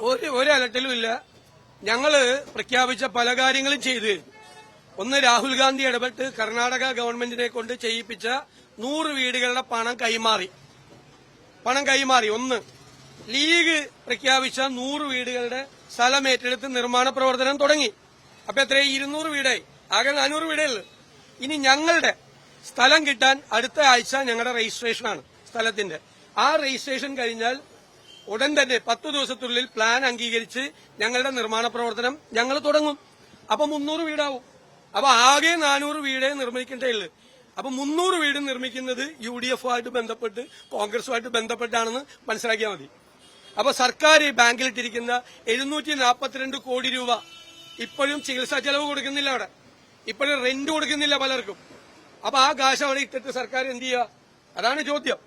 ഒരു അലട്ടലും ഇല്ല. ഞങ്ങള് പ്രഖ്യാപിച്ച പല കാര്യങ്ങളും ചെയ്തു. ഒന്ന്, രാഹുൽ ഗാന്ധി ഇടപെട്ട് കർണാടക ഗവൺമെന്റിനെ കൊണ്ട് ചെയ്യിപ്പിച്ച 100 വീടുകളുടെ പണം കൈമാറി. ഒന്ന്, ലീഗ് പ്രഖ്യാപിച്ച 100 വീടുകളുടെ സ്ഥലം ഏറ്റെടുത്ത് നിർമ്മാണ പ്രവർത്തനം തുടങ്ങി. അപ്പൊ എത്രയും 200 വീടായി. ആകെ 400 വീടേ ഉള്ളൂ. ഇനി ഞങ്ങളുടെ സ്ഥലം കിട്ടാൻ അടുത്ത ആഴ്ച ഞങ്ങളുടെ രജിസ്ട്രേഷനാണ് സ്ഥലത്തിന്റെ. ആ രജിസ്ട്രേഷൻ കഴിഞ്ഞാൽ ഉടൻ തന്നെ 10 ദിവസത്തിനുള്ളിൽ പ്ലാൻ അംഗീകരിച്ച് ഞങ്ങളുടെ നിർമ്മാണ പ്രവർത്തനം ഞങ്ങൾ തുടങ്ങും. അപ്പൊ 300 വീടാവും. അപ്പൊ ആകെ 400 വീടേ നിർമ്മിക്കേണ്ടേ ഉള്ളൂ. അപ്പൊ 300 വീട് നിർമ്മിക്കുന്നത് UDF-ആയിട്ട് ബന്ധപ്പെട്ട് കോൺഗ്രസുമായിട്ട് ബന്ധപ്പെട്ടാണെന്ന് മനസ്സിലാക്കിയാൽ മതി. അപ്പൊ സർക്കാർ ബാങ്കിലിട്ടിരിക്കുന്ന 742 കോടി രൂപ ഇപ്പോഴും ചികിത്സാ ചെലവ് കൊടുക്കുന്നില്ല. അവിടെ ഇപ്പോഴും റെന്റ് കൊടുക്കുന്നില്ല പലർക്കും. അപ്പൊ ആ കാശ് അവിടെ ഇട്ടിട്ട് സർക്കാർ എന്ത് ചെയ്യുക? അതാണ് ചോദ്യം.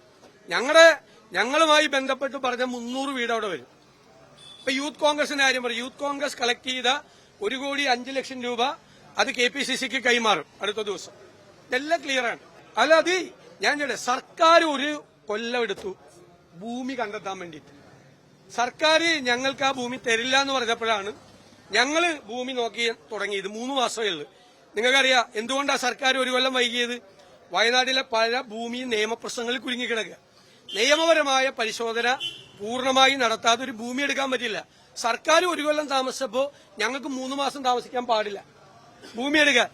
ഞങ്ങളുമായി ബന്ധപ്പെട്ട് പറഞ്ഞ 300 വീട് അവിടെ വരും. ഇപ്പൊ യൂത്ത് കോൺഗ്രസിന്റെ കാര്യം പറയും. യൂത്ത് കോൺഗ്രസ് കളക്ട് ചെയ്ത 1,05,00,000 രൂപ അത് KPCCക്ക് കൈമാറും അടുത്ത ദിവസം. ഇതെല്ലാം ക്ലിയറാണ്. അല്ല, അത് ഞാൻ സർക്കാർ ഒരു കൊല്ലം എടുത്തു ഭൂമി കണ്ടെത്താൻ വേണ്ടിയിട്ട്. സർക്കാർ ഞങ്ങൾക്ക് ആ ഭൂമി തരില്ല എന്ന് പറഞ്ഞപ്പോഴാണ് ഞങ്ങൾ ഭൂമി നോക്കി തുടങ്ങിയത്. 3 മാസമേ ഉള്ളൂ. നിങ്ങൾക്കറിയാം എന്തുകൊണ്ടാണ് സർക്കാർ ഒരു കൊല്ലം വൈകിയത്? വയനാട്ടിലെ പല ഭൂമി നിയമപ്രശ്നങ്ങളിൽ കുരുങ്ങിക്കിടക്കുക. നിയമപരമായ പരിശോധന പൂർണ്ണമായി നടത്താതെ ഒരു ഭൂമി എടുക്കാൻ പറ്റില്ല. സർക്കാർ ഒരു കൊല്ലം താമസിച്ചപ്പോ ഞങ്ങൾക്ക് 3 മാസം താമസിക്കാൻ പാടില്ല ഭൂമി എടുക്കാൻ.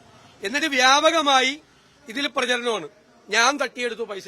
എന്നിട്ട് വ്യാപകമായി ഇതിൽ പ്രചരണമാണ്. ഞാൻ തട്ടിയെടുത്തു പൈസ.